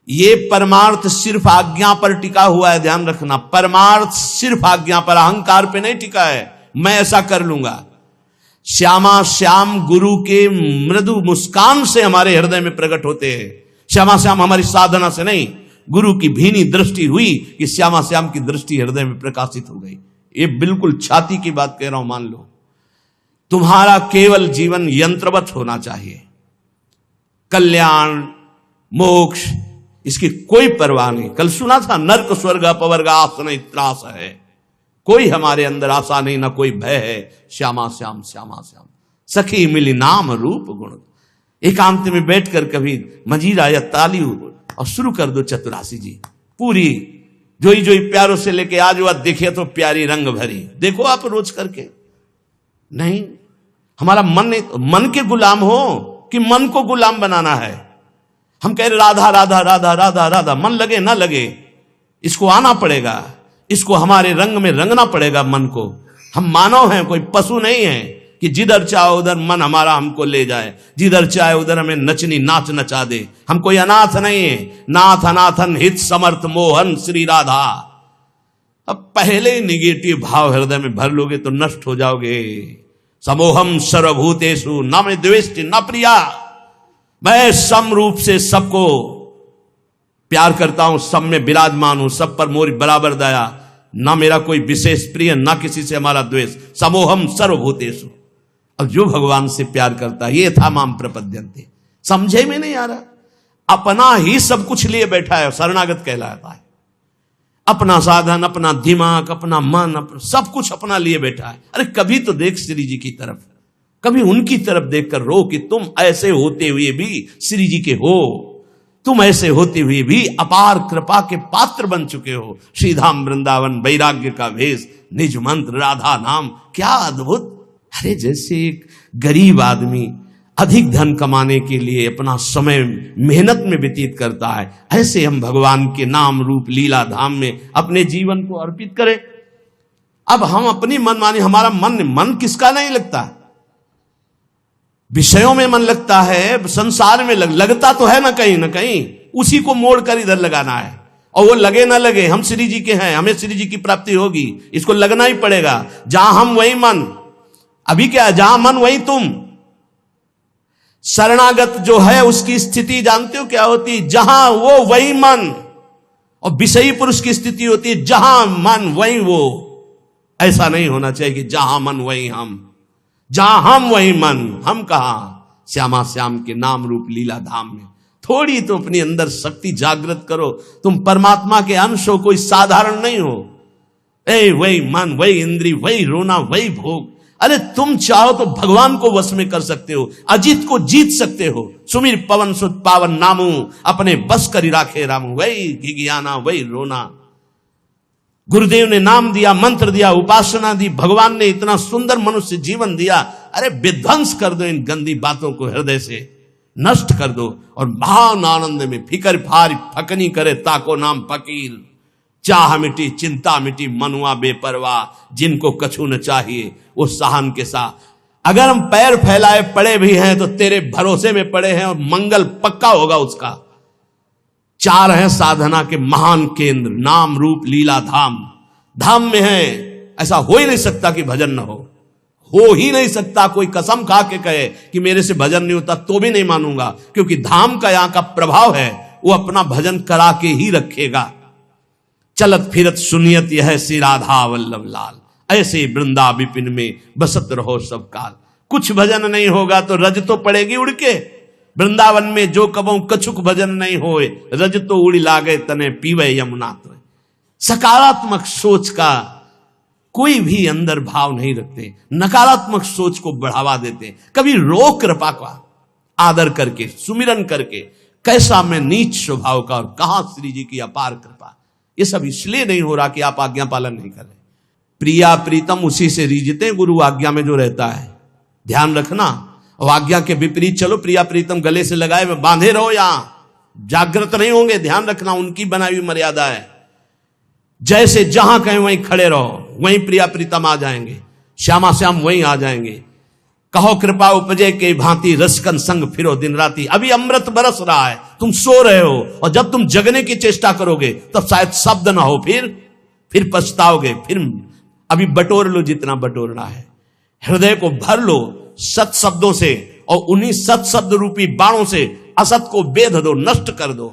ये परमार्थ सिर्फ आज्ञा पर टिका हुआ है, ध्यान रखना। परमार्थ सिर्फ आज्ञा पर, अहंकार पे नहीं टिका है, मैं ऐसा कर लूंगा। श्यामा श्याम गुरु के मृदु मुस्कान से हमारे हृदय में प्रकट होते हैं। श्यामा श्याम हमारी साधना से नहीं, गुरु की भीनी दृष्टि हुई कि श्यामा श्याम की दृष्टि हृदय में प्रकाशित हो गई। ये बिल्कुल छाती की बात कह रहा हूं, मान लो। तुम्हारा केवल जीवन यंत्रवत होना चाहिए। कल्याण मोक्ष इसकी कोई परवाह नहीं। कल सुना था, नर्क स्वर्ग अपवर्ग आसन त्रास है, कोई हमारे अंदर आशा नहीं, ना कोई भय है। श्यामा श्याम श्यामा श्याम सखी मिली नाम रूप गुण। एकांत में बैठकर कभी मजीरा या ताली और शुरू कर दो चतुरासी जी पूरी, जोई जोई प्यारों से लेके आज वह देखे तो प्यारी रंग भरी। देखो आप रोज करके। नहीं, हमारा मन के गुलाम हो कि मन को गुलाम बनाना है। हम कह रहे राधा राधा राधा राधा राधा, मन लगे ना लगे, इसको आना पड़ेगा, इसको हमारे रंग में रंगना पड़ेगा मन को। हम मानव हैं, कोई पशु नहीं है कि जिधर चाहे उधर मन हमारा हमको ले जाए, जिधर चाहे उधर हमें नचनी नाच नचा दे। हम कोई अनाथ नहीं है। नाथ अनाथन हित समर्थ मोहन श्री राधा। अब पहले ही निगेटिव भाव हृदय में भर लोगे तो नष्ट हो जाओगे। समोहम सर्वभूतेषु न मे द्वेष्टि न प्रिया। मैं सम रूप से सबको प्यार करता हूं, सब में विराजमान हूं, सब पर मोरी बराबर दया, ना मेरा कोई विशेष प्रिय, ना किसी से हमारा द्वेष। समोहम सर्वभूतेषु। अब जो भगवान से प्यार करता है, ये था माम प्रपद्यन्ते। समझे में नहीं आ रहा, अपना ही सब कुछ लिए बैठा है, शरणागत कहलाता है। अपना साधन, अपना दिमाग, अपना मन, सब कुछ अपना लिए बैठा है। अरे कभी तो देख श्री जी की तरफ, कभी उनकी तरफ देखकर रो कि तुम ऐसे होते हुए भी श्री जी के हो, तुम ऐसे होते हुए भी अपार कृपा के पात्र बन चुके हो। श्रीधाम वृंदावन वैराग्य का भेष, निज मंत्र राधा नाम, क्या अद्भुत। अरे जैसे एक गरीब आदमी अधिक धन कमाने के लिए अपना समय मेहनत में व्यतीत करता है, ऐसे हम भगवान के नाम रूप लीला धाम में अपने जीवन को अर्पित करें। अब हम अपनी मनमानी, हमारा मन किसका नहीं लगता, विषयों में मन लगता है, संसार में लगता तो है ना कहीं, उसी को मोड़ कर इधर लगाना है। और वो लगे ना लगे, हम श्री जी के हैं, हमें श्री जी की प्राप्ति होगी, इसको लगना ही पड़ेगा। जहां हम वही मन। अभी क्या है, जहां मन वही तुम। शरणागत जो है उसकी स्थिति जानते हो क्या होती, जहां वो वही मन। और विषयी पुरुष की स्थिति होती है जहां मन वही वो। ऐसा नहीं होना चाहिए कि जहां मन वही हम, जहां हम वही मन। हम कहां, श्यामा श्याम के नाम रूप लीला धाम में। थोड़ी तो अपनी अंदर शक्ति जागृत करो। तुम परमात्मा के अंश हो, कोई साधारण नहीं हो। वही मन, वही इंद्री, वही रोना, वही भोग। अरे तुम चाहो तो भगवान को वश में कर सकते हो, अजीत को जीत सकते हो। सुमिर पवन सुत पावन नामू, अपने बस करी राखे रामू। वही घिघियाना, वही रोना। गुरुदेव ने नाम दिया, मंत्र दिया, उपासना दी, भगवान ने इतना सुंदर मनुष्य जीवन दिया। अरे विध्वंस कर दो इन गंदी बातों को, हृदय से नष्ट कर दो। और महान आनंद में फिकर फार फकनी करे ताको नाम फकीर। चाह मिटी चिंता मिटी मनुआ बेपरवाह, जिनको कछु न चाहिए वो सहन के साथ। अगर हम पैर फैलाए पड़े भी हैं तो तेरे भरोसे में पड़े हैं, और मंगल पक्का होगा उसका। चार हैं साधना के महान केंद्र, नाम रूप लीला धाम। धाम में है, ऐसा हो ही नहीं सकता कि भजन न हो ही नहीं सकता। कोई कसम खा के कहे कि मेरे से भजन नहीं होता तो भी नहीं मानूंगा, क्योंकि धाम का यहां का प्रभाव है, वो अपना भजन करा के ही रखेगा। चलत फिरत सुनियत यह श्री राधा वल्लभ लाल, ऐसे वृंदा विपिन में बसत रहो सब काल। कुछ भजन नहीं होगा तो रज तो पड़ेगी उड़ के। वृंदावन में जो कबों कछुक भजन नहीं होए, रज तो उड़ी लागे तने पीवे यमुना तो। सकारात्मक सोच का कोई भी अंदर भाव नहीं रखते, नकारात्मक सोच को बढ़ावा देते। कभी रो कृपा का आदर करके, सुमिरन करके, कैसा मैं नीच स्वभाव का और कहां श्री जी की अपार कृपा। ये सब इसलिए नहीं हो रहा कि आप आज्ञा पालन नहीं कर रहे। प्रिया प्रीतम उसी से रीझते, गुरु आज्ञा में जो रहता है, ध्यान रखना। और आज्ञा के विपरीत चलो, प्रिया प्रीतम गले से लगाए में बांधे रहो, यहां जागृत नहीं होंगे। ध्यान रखना, उनकी बनाई हुई मर्यादा है। जैसे जहां कहें वहीं खड़े रहो, वहीं प्रिया प्रीतम आ जाएंगे, श्यामा श्याम वहीं आ जाएंगे। कहो कृपा उपजे के भांति रसकन संग फिरो दिन राती। अभी अमृत बरस रहा है, तुम सो रहे हो, और जब तुम जगने की चेष्टा करोगे तब शायद शब्द ना हो, फिर पछताओगे। फिर अभी बटोर लो जितना बटोरना है, हृदय को भर लो सत शब्दों से, और उन्हीं सत शब्द रूपी बाणों से असत को बेध दो, नष्ट कर दो।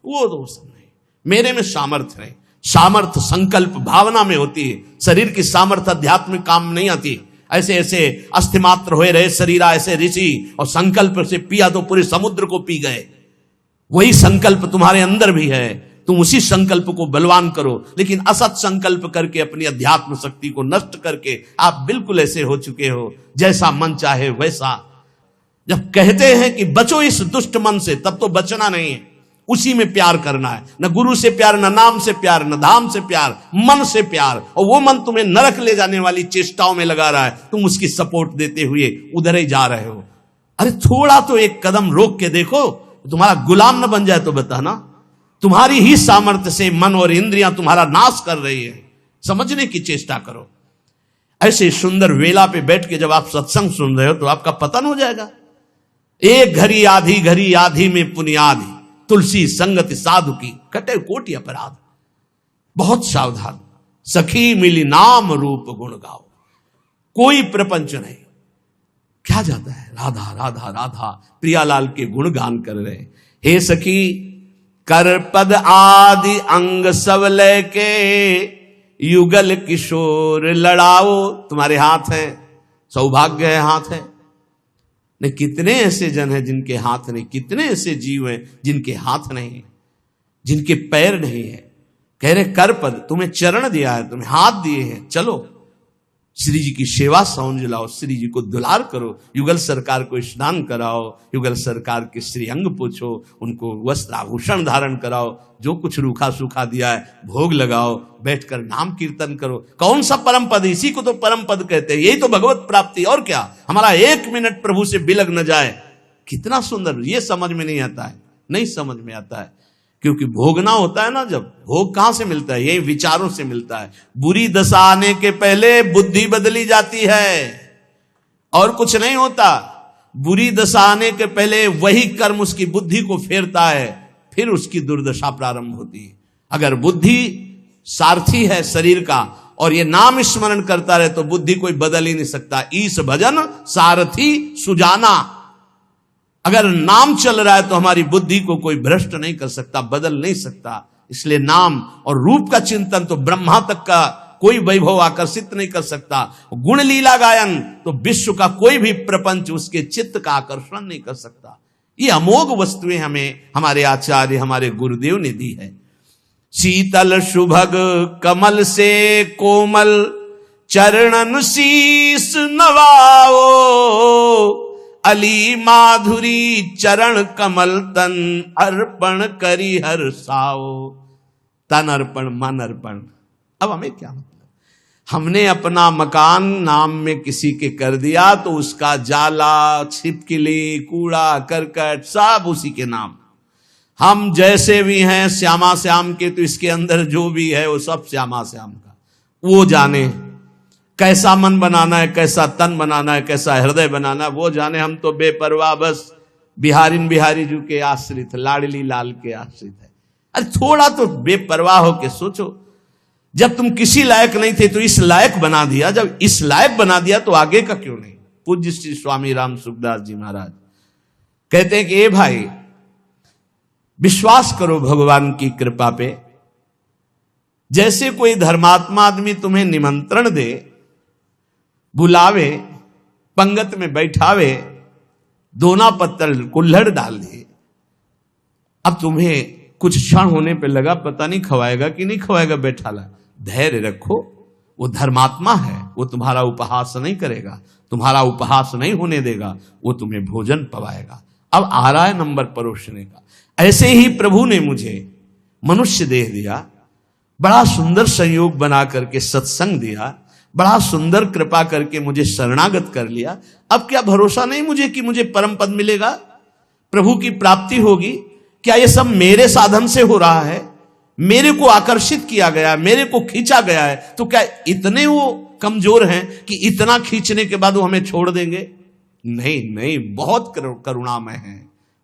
वो दोस्त नहीं, मेरे में सामर्थ्य नहीं। सामर्थ्य संकल्प भावना में होती है। शरीर की सामर्थ्य आध्यात्मिक काम में नहीं आती। ऐसे ऐसे अस्थिमात्र हुए रहे शरीरा ऐसे ऋषि, और संकल्प से पिया तो पूरे समुद्र को पी गए। वही संकल्प तुम्हारे अंदर भी है, तुम उसी संकल्प को बलवान करो। लेकिन असत संकल्प करके अपनी अध्यात्म शक्ति को नष्ट करके आप बिल्कुल ऐसे हो चुके हो, जैसा मन चाहे वैसा। जब कहते हैं कि बचो इस दुष्ट मन से, तब तो बचना नहीं है, उसी में प्यार करना है। न गुरु से प्यार, न नाम से प्यार, न धाम से प्यार, मन से प्यार। और वो मन तुम्हें नरक ले जाने वाली चेष्टाओं में लगा रहा है, तुम उसकी सपोर्ट देते हुए उधर ही जा रहे हो। अरे थोड़ा तो एक कदम रोक के देखो, तुम्हारा गुलाम न बन जाए तो बताना। तुम्हारी ही सामर्थ्य से मन और इंद्रियां तुम्हारा नाश कर रही है, समझने की चेष्टा करो। ऐसे सुंदर वेला पे बैठ के जब आप सत्संग सुन रहे हो तो आपका पतन हो जाएगा। एक घड़ी आधी में पुनियादी, तुलसी संगति साधु की कटे कोटि अपराध। बहुत सावधान, सखी मिली नाम रूप गुण गाओ। कोई प्रपंच नहीं, क्या जाता है राधा राधा राधा, प्रियालाल के गुणगान कर रहे। हे सखी कर पद आदि अंग सब लेके, युगल किशोर लड़ाओ। तुम्हारे हाथ है, सौभाग्य है हाथ है। नहीं, कितने ऐसे जन हैं जिनके हाथ नहीं, कितने ऐसे जीव हैं जिनके हाथ नहीं है, जिनके पैर नहीं है। कह रहे कर पद, तुम्हें चरण दिया है, तुम्हें हाथ दिए हैं, चलो श्री जी की सेवा समझ लाओ, श्री जी को दुलार करो, युगल सरकार को स्नान कराओ, युगल सरकार के श्रीअंग पूछो, उनको वस्त्र आभूषण धारण कराओ, जो कुछ रूखा सूखा दिया है भोग लगाओ, बैठकर नाम कीर्तन करो। कौन सा परम पद, इसी को तो परम पद कहते हैं। यही तो भगवत प्राप्ति, और क्या। हमारा एक मिनट प्रभु से बिलग न जाए, कितना सुंदर। ये समझ में नहीं आता है, नहीं समझ में आता है, क्योंकि भोगना होता है ना। जब भोग कहां से मिलता है, यही विचारों से मिलता है। बुरी दशा आने के पहले बुद्धि बदली जाती है, और कुछ नहीं होता। बुरी दशा आने के पहले वही कर्म उसकी बुद्धि को फेरता है, फिर उसकी दुर्दशा प्रारंभ होती है। अगर बुद्धि सारथी है शरीर का, और ये नाम स्मरण करता रहे, तो बुद्धि कोई बदल ही नहीं सकता। ईश भजन सारथी सुजाना। अगर नाम चल रहा है तो हमारी बुद्धि को कोई भ्रष्ट नहीं कर सकता, बदल नहीं सकता। इसलिए नाम और रूप का चिंतन तो ब्रह्मा तक का कोई वैभव आकर्षित नहीं कर सकता। गुण लीला गायन तो विश्व का कोई भी प्रपंच उसके चित्त का आकर्षण नहीं कर सकता। ये अमोघ वस्तुएं हमें हमारे आचार्य, हमारे गुरुदेव ने दी है। शीतल सुभग कमल से कोमल, चरणन शीस नवाओ। अली माधुरी चरण कमल, तन अर्पण करी हर साओ। तन अर्पण, मन अर्पण। अब हमें क्या मतलब, हमने अपना मकान नाम में किसी के कर दिया, तो उसका जाला, छिपकली, कूड़ा करकट सब उसी के नाम। हम जैसे भी हैं श्यामा श्याम के, तो इसके अंदर जो भी है वो सब श्यामा श्याम का। वो जाने कैसा मन बनाना है, कैसा तन बनाना है, कैसा हृदय बनाना है, वो जाने। हम तो बेपरवाह बस बिहारिन बिहारी जी के आश्रित, लाडली लाल के आश्रित है। अरे थोड़ा तो बेपरवाह होके सोचो। जब तुम किसी लायक नहीं थे तो इस लायक बना दिया, जब इस लायक बना दिया तो आगे का क्यों नहीं। पूज्य श्री स्वामी राम सुखदास जी महाराज कहते हैं कि ए भाई, विश्वास करो भगवान की कृपा पे। जैसे कोई धर्मात्मा आदमी तुम्हें निमंत्रण दे, बुलावे, पंगत में बैठावे, दोना पत्तल कुल्हड़ डाल दे, अब तुम्हें कुछ क्षण होने पे लगा पता नहीं खवाएगा कि नहीं खवाएगा, बैठा ला, धैर्य रखो। वो धर्मात्मा है, वो तुम्हारा उपहास नहीं करेगा, तुम्हारा उपहास नहीं होने देगा, वो तुम्हें भोजन पवाएगा। अब आ रहा है नंबर परोसने का। ऐसे ही प्रभु ने मुझे मनुष्य देह दिया, बड़ा सुंदर संयोग बना करके सत्संग दिया, बड़ा सुंदर कृपा करके मुझे शरणागत कर लिया। अब क्या भरोसा नहीं मुझे कि मुझे परम पद मिलेगा, प्रभु की प्राप्ति होगी? क्या ये सब मेरे साधन से हो रहा है? मेरे को आकर्षित किया गया, मेरे को खींचा गया है, तो क्या इतने वो कमजोर हैं कि इतना खींचने के बाद वो हमें छोड़ देंगे? नहीं नहीं, बहुत करुणामय है,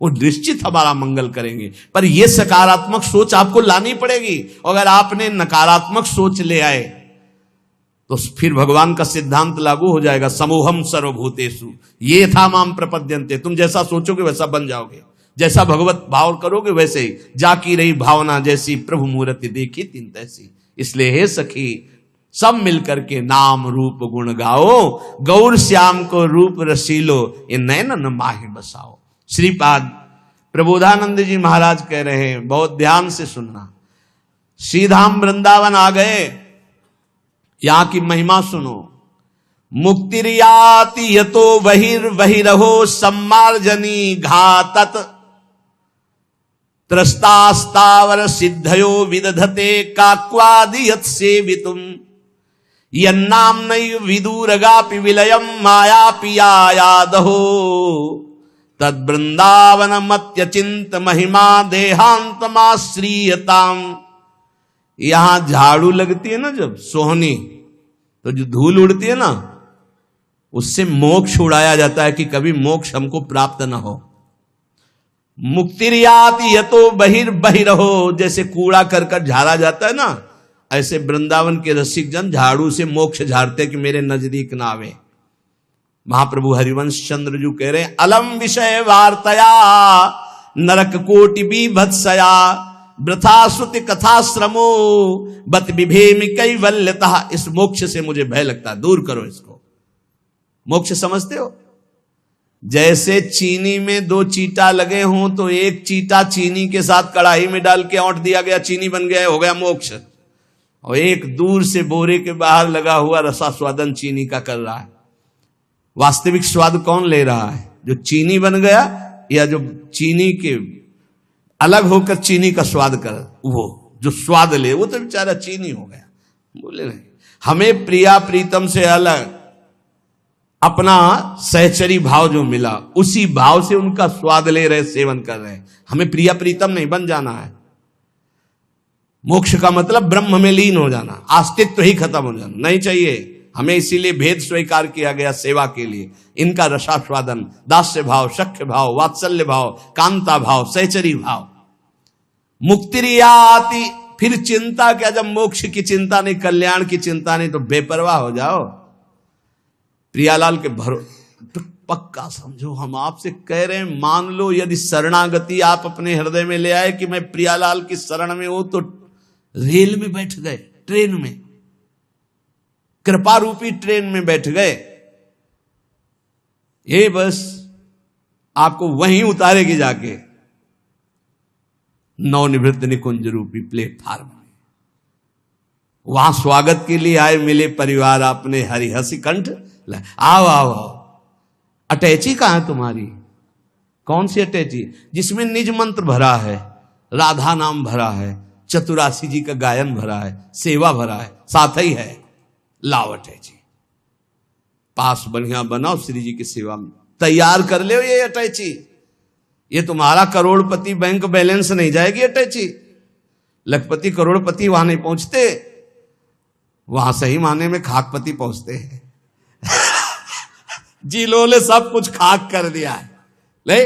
वो निश्चित हमारा मंगल करेंगे। पर यह सकारात्मक सोच आपको लानी पड़ेगी। अगर आपने नकारात्मक सोच ले आए तो फिर भगवान का सिद्धांत लागू हो जाएगा, समूहम सर्वभूतेषु ये था माम प्रपद्यन्ते। तुम जैसा सोचोगे वैसा बन जाओगे, जैसा भगवत भाव करोगे वैसे ही। जाकी रही भावना जैसी, प्रभु मूर्ति देखी तिन तैसी। इसलिए हे सखी, सब मिलकर के नाम रूप गुण गाओ, गौर श्याम को रूप रसीलो, ये नैनन माहि बसाओ। श्रीपाद प्रबोधानंद जी महाराज कह रहे हैं, बहुत ध्यान से सुनना। श्रीधाम वृंदावन आ गए, यहां की महिमा सुनो। मुक्तिर्याति यतो बहिर्बहिरहो सम्मार्जनी घातत, त्रस्तास्तावर सिद्धयो विदधते काक्वादियत सेवितुम, यन्नाम्नैव विदूरगापि विलयम मायापि यादहो, तद्वृंदावन मत्यचिंत महिमा देहांतमाश्रीयताम। यहां झाड़ू लगती है ना जब सोहनी, तो जो धूल उड़ती है ना, उससे मोक्ष उड़ाया जाता है कि कभी मोक्ष हमको प्राप्त ना हो। मुक्तिर्याति यतो बहिर्बहिरहो, जैसे कूड़ा करकट झाड़ा जाता है ना, ऐसे वृंदावन के रसिक जन झाड़ू से मोक्ष झाड़ते कि मेरे नजदीक ना आवे। महाप्रभु हरिवंश चंद्र जी कह रहे हैं, अलम विषय वार्तया नरक कोटि बीभत्सया, वृथा श्रुति कथा श्रमो बत विभेमि कैवल्यतः। इस मोक्ष से मुझे भय लगता है, दूर करो इसको। मोक्ष समझते हो? जैसे चीनी में दो चीटा लगे हों तो एक चीटा चीनी के साथ कढ़ाई में डाल के औंट दिया गया, चीनी बन गया, हो गया मोक्ष। और एक दूर से बोरे के बाहर लगा हुआ रसास्वादन चीनी का कर रहा है। वास्तविक स्वाद कौन ले रहा है? जो चीनी बन गया या जो चीनी के अलग होकर चीनी का स्वाद कर, वो जो स्वाद ले वो तो बेचारा चीनी हो गया। बोले नहीं, हमें प्रिया प्रीतम से अलग अपना सहचरी भाव जो मिला, उसी भाव से उनका स्वाद ले रहे, सेवन कर रहे। हमें प्रिया प्रीतम नहीं बन जाना है। मोक्ष का मतलब ब्रह्म में लीन हो जाना, अस्तित्व ही खत्म हो जाना नहीं चाहिए हमें। इसीलिए भेद स्वीकार किया गया सेवा के लिए। इनका रसास्वादन, दास्य भाव, सख्य भाव, वात्सल्य भाव, कांता भाव, सहचरी भाव। मुक्तिर्याति, फिर चिंता क्या? जब मोक्ष की चिंता नहीं, कल्याण की चिंता नहीं, तो बेपरवाह हो जाओ। प्रियालाल के भरोसे तो पक्का समझो, हम आपसे कह रहे हैं, मान लो यदि शरणागति आप अपने हृदय में ले आए कि मैं प्रियालाल की शरण में हूं, तो रेल में बैठ गए, ट्रेन में, कृपा रूपी ट्रेन में बैठ गए। ये बस आपको वहीं उतारेगी जाके नवनिवृत्त निकुंज रूपी प्लेटफार्म में। वहां स्वागत के लिए आए, मिले परिवार अपने, हरि हसी कंठ, आओ आओ आओ। अटैची कहां है तुम्हारी? कौन सी अटैची? जिसमें निज मंत्र भरा है, राधा नाम भरा है, चतुरासी जी का गायन भरा है, सेवा भरा है, साथ ही है। लाओ अटैची, पास बढ़िया बनाओ, श्री जी की सेवा में तैयार कर ले। ये अटैची, ये तुम्हारा करोड़पति बैंक बैलेंस नहीं जाएगी अटैची। लखपति करोड़पति वहां नहीं पहुंचते, वहां सही माने में खाकपति पहुंचते हैं। जिलो ने सब कुछ खाक कर दिया है। ले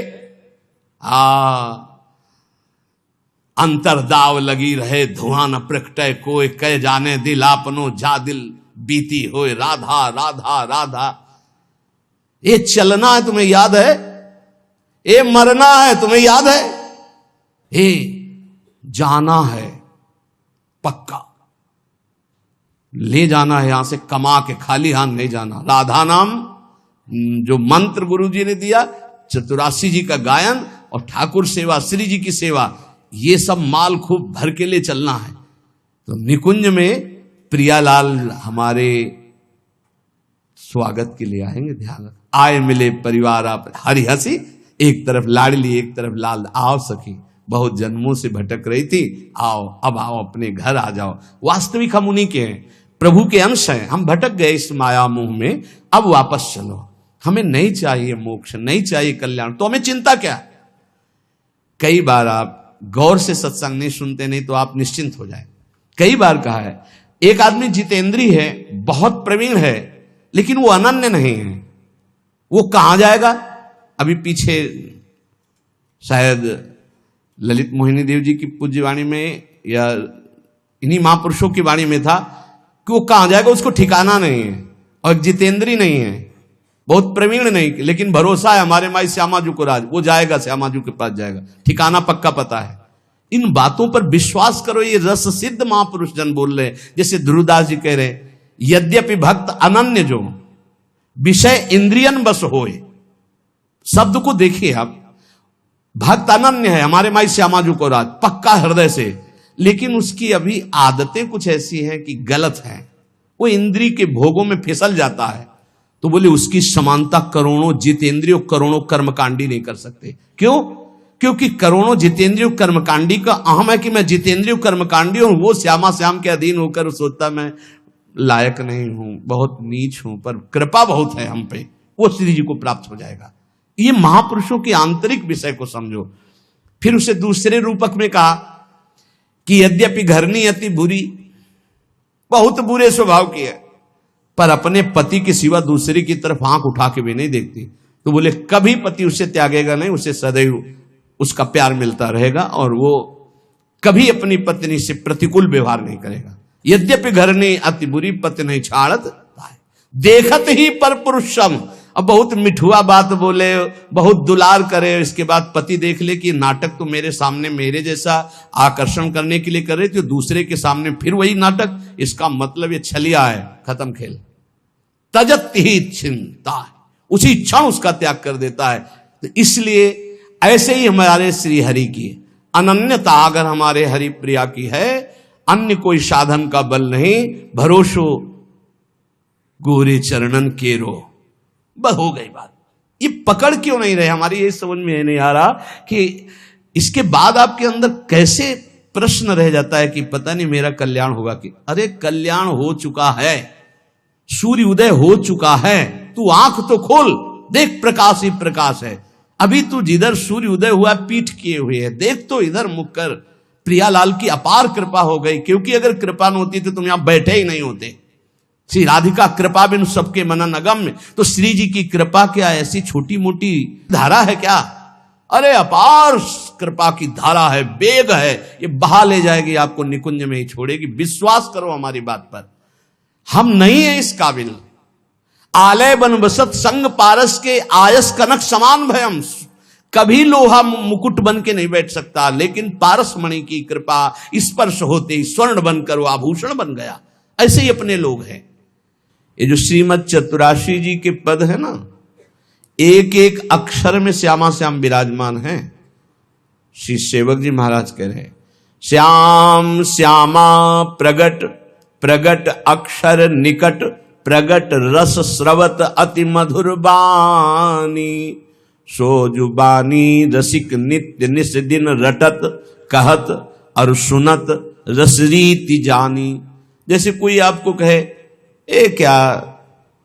अंतरदाव लगी रहे, धुआं न प्रकटे कोई, कह जाने दिल आपनो जा दिल बीती होए, राधा राधा राधा। ये चलना है तुम्हें याद है? ये मरना है तुम्हें याद है? ये जाना है पक्का, ले जाना है यहां से, कमा के खाली हाथ नहीं जाना। राधा नाम जो मंत्र गुरु जी ने दिया, चतुरासी जी का गायन और ठाकुर सेवा, श्री जी की सेवा, ये सब माल खूब भर के लिए चलना है। तो निकुंज में प्रियालाल हमारे स्वागत के लिए आएंगे। ध्यान रख, आए मिले परिवार आप, हरी हंसी, एक तरफ लाडली एक तरफ लाल। आओ सखी, बहुत जन्मों से भटक रही थी, आओ अब आओ, अपने घर आ जाओ। वास्तविक हम उन्हीं के हैं, प्रभु के अंश हैं। हम भटक गए इस माया मोह में, अब वापस चलो। हमें नहीं चाहिए मोक्ष, नहीं चाहिए कल्याण, तो हमें चिंता क्या? कई बार आप गौर से सत्संग नहीं सुनते, नहीं तो आप निश्चिंत हो जाए। कई बार कहा है, एक आदमी जितेंद्रीय है, बहुत प्रवीण है, लेकिन वो अनन्य नहीं है। वो कहां जाएगा? अभी पीछे शायद ललित मोहिनी देव जी की पूज्य वाणी में या इन्हीं महापुरुषों की वाणी में था कि वो कहां जाएगा उसको ठिकाना नहीं है, और जितेंद्री नहीं है, बहुत प्रवीण नहीं, लेकिन भरोसा है हमारे माई श्यामाजू को राज, वो जाएगा, श्यामाजू के पास जाएगा, ठिकाना पक्का पता है। इन बातों पर विश्वास करो, ये रस सिद्ध महापुरुष जन बोल रहे हैं। जैसे ध्रुवदास जी कह रहे हैं, यद्यपि भक्त अनन्य जो विषय इंद्रियन बस होए, शब्द को देखिए आप, भक्त अनन्य है हमारे माई श्यामाजू को राज, पक्का हृदय से, लेकिन उसकी अभी आदतें कुछ ऐसी हैं कि गलत हैं, वो इंद्रिय के भोगों में फिसल जाता है। तो बोले उसकी समानता करोड़ों जितेंद्रियों करोड़ों कर्मकांडी नहीं कर सकते। क्यों? क्योंकि करोड़ों जितेंद्रियों कर्मकांडी का अहम है कि मैं जितेंद्रियों कर्मकांडी हूं, वो श्यामा श्याम के अधीन होकर सोचता मैं लायक नहीं हूं, बहुत नीच हूं, पर कृपा बहुत है हम पे, वो श्री जी को प्राप्त हो जाएगा। ये महापुरुषों के आंतरिक विषय को समझो। फिर उसे दूसरे रूपक में कहा कि यद्यपि घरनी अति बुरी, बहुत बुरे स्वभाव की है, पर अपने पति के सिवा दूसरे की तरफ आंख उठा के भी नहीं देखती। तो बोले कभी पति उसे त्यागेगा नहीं, उसे सदैव उसका प्यार मिलता रहेगा और वो कभी अपनी पत्नी से प्रतिकूल व्यवहार नहीं करेगा। यद्यपि घरनी अति बुरी, पति नहीं छाड़त देखत ही पर पुरुषम। अब बहुत मिठुआ बात बोले, बहुत दुलार करे, इसके बाद पति देख ले कि नाटक तो मेरे सामने मेरे जैसा आकर्षण करने के लिए कर रहे थे, दूसरे के सामने फिर वही नाटक, इसका मतलब ये छलिया है, खत्म खेल। तजत ही चिंता, उसी क्षण उसका त्याग कर देता है। तो इसलिए ऐसे ही हमारे श्री हरि की अनन्यता अगर हमारे हरि प्रिया की है, अन्य कोई साधन का बल नहीं, भरोसो गोरे चरणन केरो, बस हो गई बात। ये पकड़ क्यों नहीं रहे? हमारी ये समझ में नहीं आ रहा कि इसके बाद आपके अंदर कैसे प्रश्न रह जाता है कि पता नहीं मेरा कल्याण होगा कि, अरे कल्याण हो चुका है, सूर्य उदय हो चुका है, तू आंख तो खोल, देख प्रकाश ही प्रकाश है। अभी तू जिधर सूर्य उदय हुआ पीठ किए हुए है, देख तो इधर मुख कर। प्रियालाल की अपार कृपा हो गई, क्योंकि अगर कृपा न होती तो तुम यहां बैठे ही नहीं होते। श्री राधिका कृपा बिन सबके मनन अगम्य, तो श्री जी की कृपा क्या ऐसी छोटी मोटी धारा है क्या? अरे अपार कृपा की धारा है, वेग है, ये बहा ले जाएगी, आपको निकुंज में ही छोड़ेगी। विश्वास करो हमारी बात पर, हम नहीं है इस काबिल। आलय बन बसत संग पारस के आयस कनक समान भयम, कभी लोहा मुकुट बन के नहीं बैठ सकता, लेकिन पारस मणि की कृपा स्पर्श होते ही स्वर्ण बनकर वो आभूषण बन गया। ऐसे ही अपने लोग हैं। ये जो श्रीमद चतुराशी जी के पद है ना, एक एक अक्षर में श्यामा श्याम विराजमान है। श्री सेवक जी महाराज कह रहे हैं, श्याम श्यामा प्रगट प्रगट अक्षर निकट, प्रगट रस स्रवत अति मधुर बानी, सो जुबानी रसिक नित्य निस दिन रटत, कहत और सुनत रसरीति जानी। जैसे कोई आपको कहे, ए क्या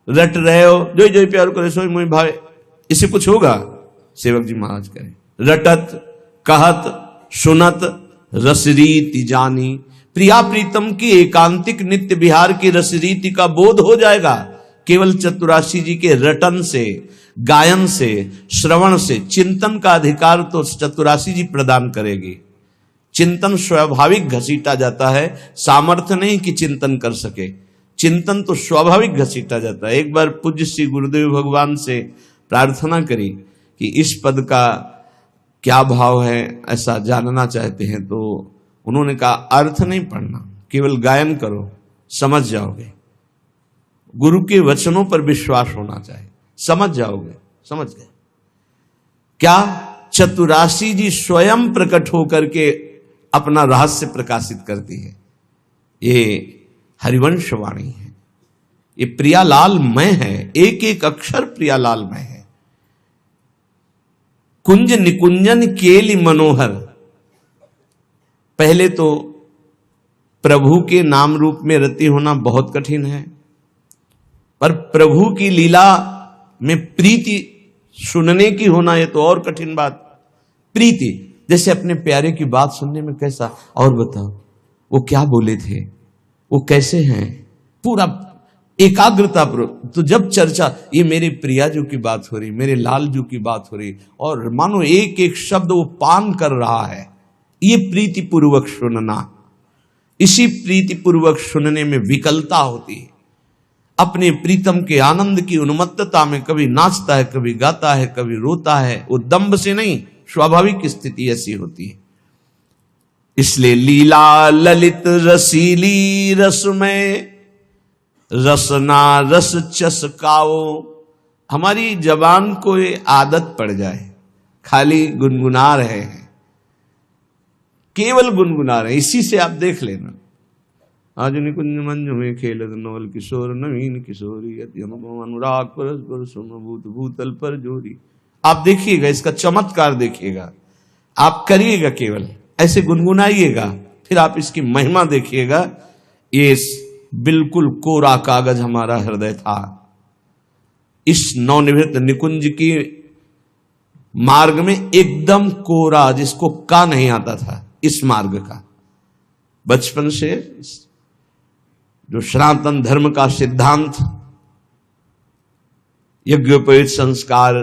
रट रहे हो, जो जो प्यार करे सो मोहि भावे, इससे कुछ होगा? सेवक जी महाराज कहे, रटत कहत सुनत रसरीति जानी, प्रिया प्रीतम की एकांतिक नित्य विहार की रसरीति का बोध हो जाएगा केवल चतुराशी जी के रटन से, गायन से, श्रवण से। चिंतन का अधिकार तो चतुराशी जी प्रदान करेगी। चिंतन स्वाभाविक घसीटा जाता है, सामर्थ्य नहीं कि चिंतन कर सके, चिंतन तो स्वाभाविक घसीटा जाता है। एक बार पूज्य श्री गुरुदेव भगवान से प्रार्थना करी कि इस पद का क्या भाव है, ऐसा जानना चाहते हैं। तो उन्होंने कहा अर्थ नहीं पढ़ना, केवल गायन करो, समझ जाओगे। गुरु के वचनों पर विश्वास होना चाहिए, समझ जाओगे। समझ गए क्या? चतुराशी जी स्वयं प्रकट होकर के अपना रहस्य प्रकाशित करती है। ये हरिवंश वाणी है, ये प्रियालाल मय है, एक एक अक्षर प्रियालाल मय है। कुंज निकुंजन केली मनोहर, पहले तो प्रभु के नाम रूप में रति होना बहुत कठिन है, पर प्रभु की लीला में प्रीति सुनने की होना ये तो और कठिन बात। प्रीति, जैसे अपने प्यारे की बात सुनने में कैसा, और बताओ वो क्या बोले थे, वो कैसे हैं, पूरा एकाग्रता तो जब चर्चा, ये मेरे प्रियाजू की बात हो रही, मेरे लालजू की बात हो रही, और मानो एक एक शब्द वो पान कर रहा है, ये प्रीतिपूर्वक सुनना। इसी प्रीतिपूर्वक सुनने में विकलता होती है। अपने प्रीतम के आनंद की उन्मत्तता में कभी नाचता है, कभी गाता है, कभी रोता है। वो दंभ से नहीं, स्वाभाविक स्थिति ऐसी होती है। इसलिए लीला ललित रसीली रसमय, रसना रस चसकाओ। हमारी जबान को ये आदत पड़ जाए, खाली गुनगुना रहे हैं, केवल गुनगुना रहे हैं। इसी से आप देख लेना, आज निकुंज मंज में खेलत नवल किशोर नवीन किशोरी, अति अनुपम अनुराग परस्पर समभूत भूतल पर जोरी। आप देखिएगा, इसका चमत्कार देखिएगा, आप करिएगा, केवल ऐसे गुनगुनाइएगा, फिर आप इसकी महिमा देखिएगा। ये बिल्कुल कोरा कागज हमारा हृदय था। इस नवनिवृत्त निकुंज की मार्ग में एकदम कोरा, जिसको का नहीं आता था इस मार्ग का। बचपन से जो सनातन धर्म का सिद्धांत, यज्ञोपवीत संस्कार,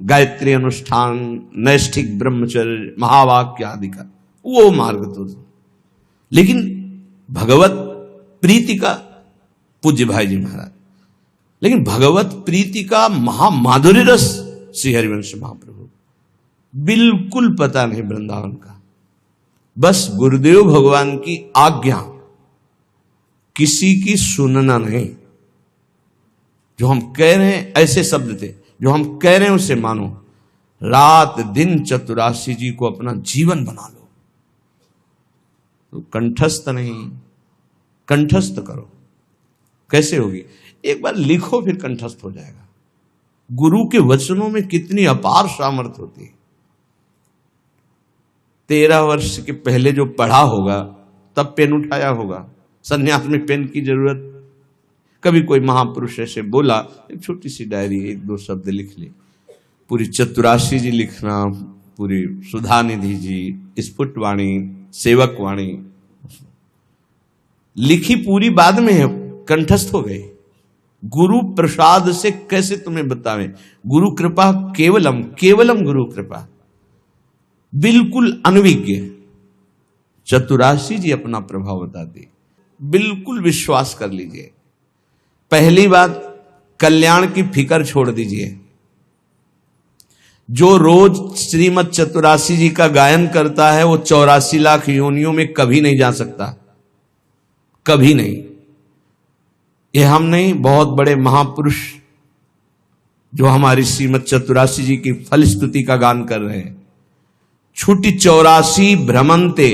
गायत्री अनुष्ठान, नैष्ठिक ब्रह्मचर्य, महावाक्य आदि का वो मार्ग तो था। लेकिन भगवत प्रीति का, पूज्य भाई जी महाराज, लेकिन भगवत प्रीति का महामाधुर्य रस श्री हरिवंश महाप्रभु बिल्कुल पता नहीं वृंदावन का। बस गुरुदेव भगवान की आज्ञा, किसी की सुनना नहीं। जो हम कह रहे हैं, ऐसे शब्द थे, जो हम कह रहे हैं उसे मानो। रात दिन चतुरासी जी को अपना जीवन बना लो। तो कंठस्थ नहीं, कंठस्थ करो। कैसे होगी? एक बार लिखो, फिर कंठस्थ हो जाएगा। गुरु के वचनों में कितनी अपार सामर्थ्य होती है। 13 वर्ष के पहले जो पढ़ा होगा, तब पेन उठाया होगा। संन्यास में पेन की जरूरत, कभी कोई महापुरुष ऐसे बोला, एक छोटी सी डायरी, 1-2 शब्द लिख ले। पूरी चतुरासी जी लिखना, पूरी सुधानिधि जी, स्फुटवाणी, सेवक वाणी लिखी पूरी, बाद में है, कंठस्थ हो गए। गुरु प्रसाद से कैसे तुम्हें बतावें? गुरु कृपा केवलम, केवलम गुरु कृपा, बिल्कुल अनविज्ञ। चतुरासी जी अपना प्रभाव बताते, बिल्कुल विश्वास कर लीजिए। पहली बात, कल्याण की फिक्र छोड़ दीजिए। जो रोज श्रीमद चतुरासी जी का गायन करता है, वो 84 लाख योनियों में कभी नहीं जा सकता, कभी नहीं। ये हम नहीं, बहुत बड़े महापुरुष जो हमारी श्रीमद चतुरासी जी की फलस्तुति का गान कर रहे हैं। छुटी 84 भ्रमंते,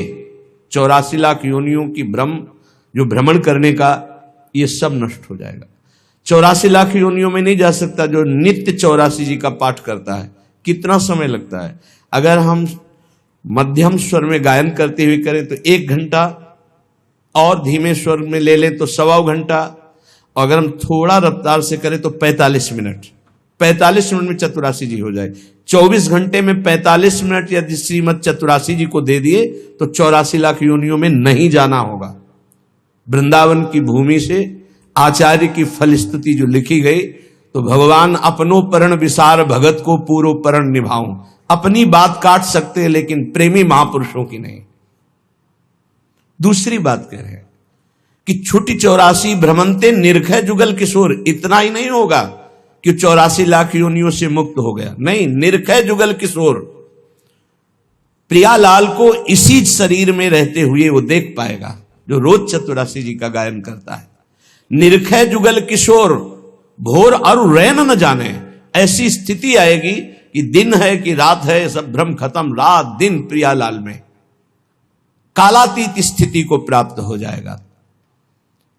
84 लाख योनियों की भ्रम, जो भ्रमण करने का, ये सब नष्ट हो जाएगा। 84 लाख योनियों में नहीं जा सकता जो नित्य 84 जी का पाठ करता है। कितना समय लगता है? अगर हम मध्यम स्वर में गायन करते हुए करें तो 1 घंटा, और धीमे स्वर में ले लें तो 1.25 घंटा, और अगर हम थोड़ा रफ्तार से करें तो 45 मिनट। 45 मिनट में चतुरासी जी हो जाए। 24 घंटे में 45 मिनट यदि श्रीमद चतुरासी जी को दे दिए तो 84 लाख योनियों में नहीं जाना होगा। वृंदावन की भूमि से आचार्य की फलस्तुति जो लिखी गई, तो भगवान अपनो परण विसार भगत को पूरो परण निभाऊं। अपनी बात काट सकते हैं, लेकिन प्रेमी महापुरुषों की नहीं। दूसरी बात कह रहे हैं कि छुटी 84 भ्रमंते निर्खय जुगल किशोर। इतना ही नहीं होगा कि 84 लाख योनियों से मुक्त हो गया, नहीं, निर्खय जुगल किशोर। प्रियालाल को इसी शरीर में रहते हुए वो देख पाएगा जो रोज चतुरासी जी का गायन करता है। निर्खय जुगल किशोर, भोर और रैन न जाने, ऐसी स्थिति आएगी कि दिन है कि रात है, सब भ्रम खत्म, रात दिन प्रियालाल में कालातीत स्थिति को प्राप्त हो जाएगा।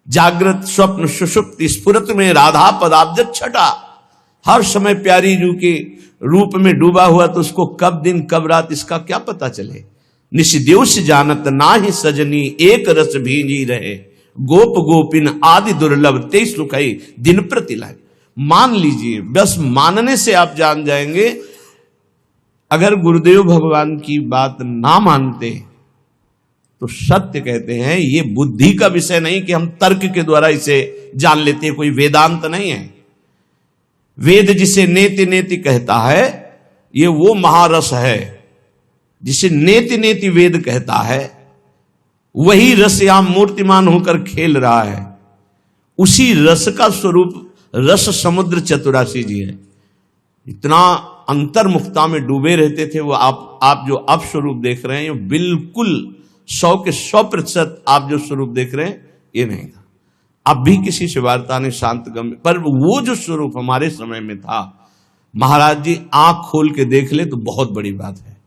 जागृत स्वप्न सुषुप्ति स्फुरत में राधा पदाब्ज छटा, हर समय प्यारी जू के रूप में डूबा हुआ, तो उसको कब दिन कब रात इसका क्या पता चले। निशिदेश जानत नाही सजनी, एक रस भींजी रहे, गोप गोपिन आदि दुर्लभ ते सुखई दिन प्रति लाए। मान लीजिए, बस मानने से आप जान जाएंगे। अगर गुरुदेव भगवान की बात ना मानते तो सत्य कहते हैं ये बुद्धि का विषय नहीं कि हम तर्क के द्वारा इसे जान लेते हैं, कोई वेदांत नहीं है। वेद जिसे नेति नेति कहता है ये वो महारस है, जिसे नेति नेति वेद कहता है वही रस यहां मूर्तिमान होकर खेल रहा है। उसी रस का स्वरूप रस समुद्र चतुरासी जी है। इतना अंतर्मुखता में डूबे रहते थे वो। आप जो अब स्वरूप देख रहे हैं बिल्कुल 100 के 100% आप जो स्वरूप देख रहे हैं ये नहीं था। अब भी किसी से वार्ता नहीं, शांत गम, पर वो जो स्वरूप हमारे समय में था, महाराज जी आंख खोल के देख ले तो बहुत बड़ी बात है।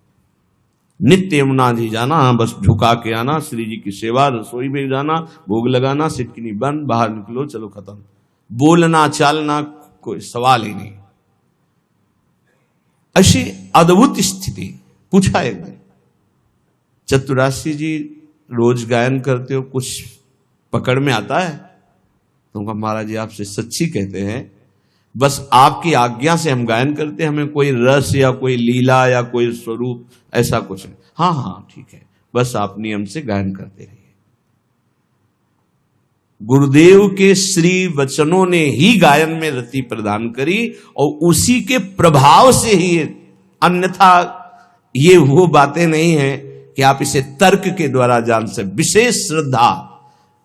नित्य यमुना जी जाना, बस झुका के आना, श्री जी की सेवा, रसोई में जाना, भोग लगाना, सिटकिनी बंद, बाहर निकलो, चलो खत्म। बोलना चालना कोई सवाल ही नहीं। ऐसी अद्भुत स्थिति। पूछा एक दिन, चतुरासी जी रोज गायन करते हो, कुछ पकड़ में आता है? तो कहा महाराज जी आपसे सच्ची कहते हैं, बस आपकी आज्ञा से हम गायन करते हैं, हमें कोई रस या कोई लीला या कोई स्वरूप ऐसा कुछ नहीं। हाँ हाँ ठीक है, बस आप नियम से गायन करते रहिए। गुरुदेव के श्री वचनों ने ही गायन में रति प्रदान करी और उसी के प्रभाव से ही, अन्यथा ये वो बातें नहीं है कि आप इसे तर्क के द्वारा जान से। विशेष श्रद्धा,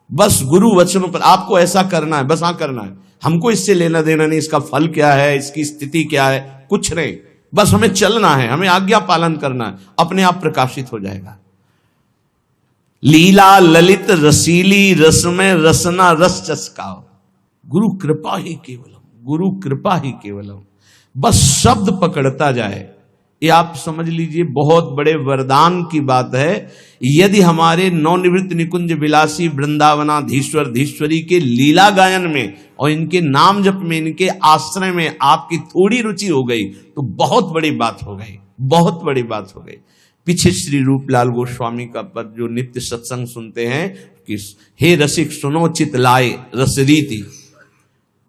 बस गुरु वचनों पर आपको ऐसा करना है, बस हाँ करना है, हमको इससे लेना देना नहीं, इसका फल क्या है, इसकी स्थिति क्या है, कुछ नहीं, बस हमें चलना है, हमें आज्ञा पालन करना है, अपने आप प्रकाशित हो जाएगा। लीला ललित रसीली रस में रसना रस चस्काओ, गुरु कृपा ही केवलम, गुरु कृपा ही केवलम। बस शब्द पकड़ता जाए, ये आप समझ लीजिए बहुत बड़े वरदान की बात है। यदि हमारे नवनिवृत्त निकुंज विलासी वृंदावनाधीश्वर धीश्वरी के लीला गायन में और इनके नाम जप में, इनके आश्रय में आपकी थोड़ी रुचि हो गई तो बहुत बड़ी बात हो गई, बहुत बड़ी बात हो गई। पीछे श्री रूपलाल गोस्वामी का पद जो नित्य सत्संग सुनते हैं कि हे रसिक सुनो चित लाए रसरीति,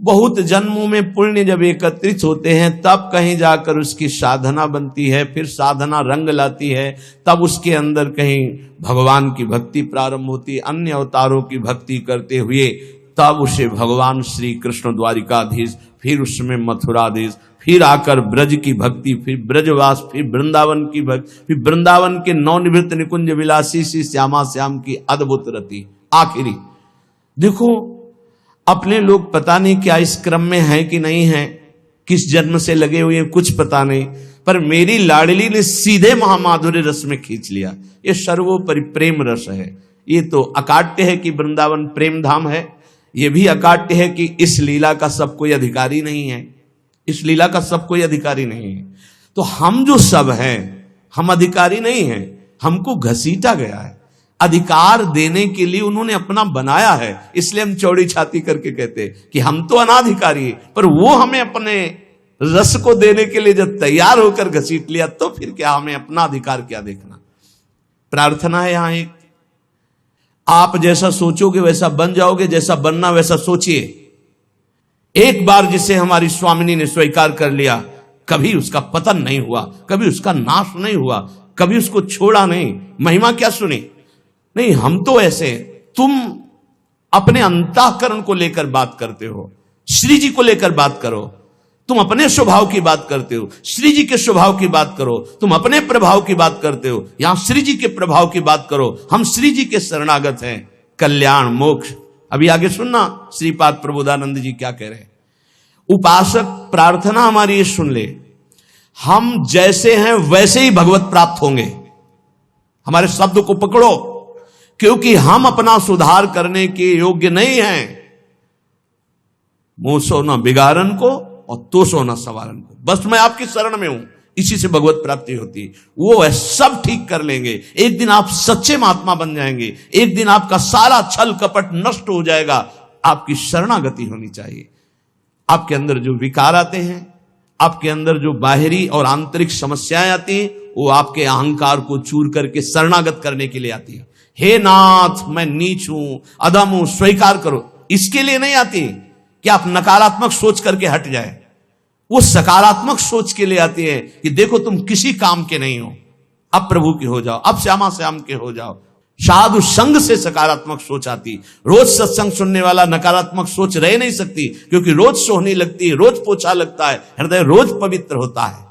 बहुत जन्मों में पुण्य जब एकत्रित होते हैं तब कहीं जाकर उसकी साधना बनती है, फिर साधना रंग लाती है, तब उसके अंदर कहीं भगवान की भक्ति प्रारंभ होती है। अन्य अवतारों की भक्ति करते हुए तब उसे भगवान श्री कृष्ण द्वारिकाधीश, फिर उसमें मथुराधीश, फिर आकर ब्रज की भक्ति, फिर ब्रजवास, फिर वृंदावन की भक्ति, फिर वृंदावन के नवनिवृत्त निकुंज विलासी श्री श्यामा श्याम की अद्भुत रति। आखिरी देखो, अपने लोग पता नहीं क्या इस क्रम में है कि नहीं है, किस जन्म से लगे हुए कुछ पता नहीं, पर मेरी लाडली ने सीधे महामाधुर्य रस में खींच लिया। ये सर्वोपरि प्रेम रस है। ये तो अकाट्य है कि वृंदावन प्रेम धाम है, ये भी अकाट्य है कि इस लीला का सब कोई अधिकारी नहीं है, इस लीला का सब कोई अधिकारी नहीं है। तो हम जो सब हैं हम अधिकारी नहीं हैं, हमको घसीटा गया है। अधिकार देने के लिए उन्होंने अपना बनाया है, इसलिए हम चौड़ी छाती करके कहते हैं कि हम तो अनाधिकारी हैं, पर वो हमें अपने रस को देने के लिए जब तैयार होकर घसीट लिया तो फिर क्या हमें अपना अधिकार क्या देखना। प्रार्थना है यहां एक, आप जैसा सोचोगे वैसा बन जाओगे, जैसा बनना वैसा सोचिए। एक बार जिसे हमारी स्वामिनी ने स्वीकार कर लिया, कभी उसका पतन नहीं हुआ, कभी उसका नाश नहीं हुआ, कभी उसको छोड़ा नहीं। महिमा क्या सुनी नहीं, हम तो ऐसे, तुम अपने अंतःकरण को लेकर बात करते हो, श्री जी को लेकर बात करो। तुम अपने स्वभाव की बात करते हो, श्री जी के स्वभाव की बात करो। तुम अपने प्रभाव की बात करते हो, यहां श्री जी के प्रभाव की बात करो। हम श्री जी के शरणागत हैं, कल्याण मोक्ष। अभी आगे सुनना श्रीपाद प्रबोधानंद जी क्या कह रहे हैं। उपासक प्रार्थना हमारी ये सुन ले, हम जैसे हैं वैसे ही भगवत प्राप्त होंगे। हमारे शब्द को पकड़ो, क्योंकि हम अपना सुधार करने के योग्य नहीं हैं। मुंह सो ना बिगाड़न को और तो सो ना सवारन को, बस मैं आपकी शरण में हूं, इसी से भगवत प्राप्ति होती है। वो है सब ठीक कर लेंगे, एक दिन आप सच्चे महात्मा बन जाएंगे, एक दिन आपका सारा छल कपट नष्ट हो जाएगा। आपकी शरणागति होनी चाहिए। आपके अंदर जो विकार आते हैं, आपके अंदर जो बाहरी और आंतरिक समस्याएं आती हैं, वो आपके अहंकार को चूर करके शरणागत करने के लिए आती है। हे नाथ मैं नीच हूं, अधम हूं, स्वीकार करो, इसके लिए नहीं आती कि आप नकारात्मक सोच करके हट जाए। वो सकारात्मक सोच के लिए आती है कि देखो तुम किसी काम के नहीं हो, अब प्रभु के हो जाओ, अब श्यामा श्याम के हो जाओ। साधु संग से सकारात्मक सोच आती। रोज सत्संग सुनने वाला नकारात्मक सोच रह नहीं सकती, क्योंकि रोज सोहनी लगती है, रोज पोछा लगता है, हृदय रोज पवित्र होता है।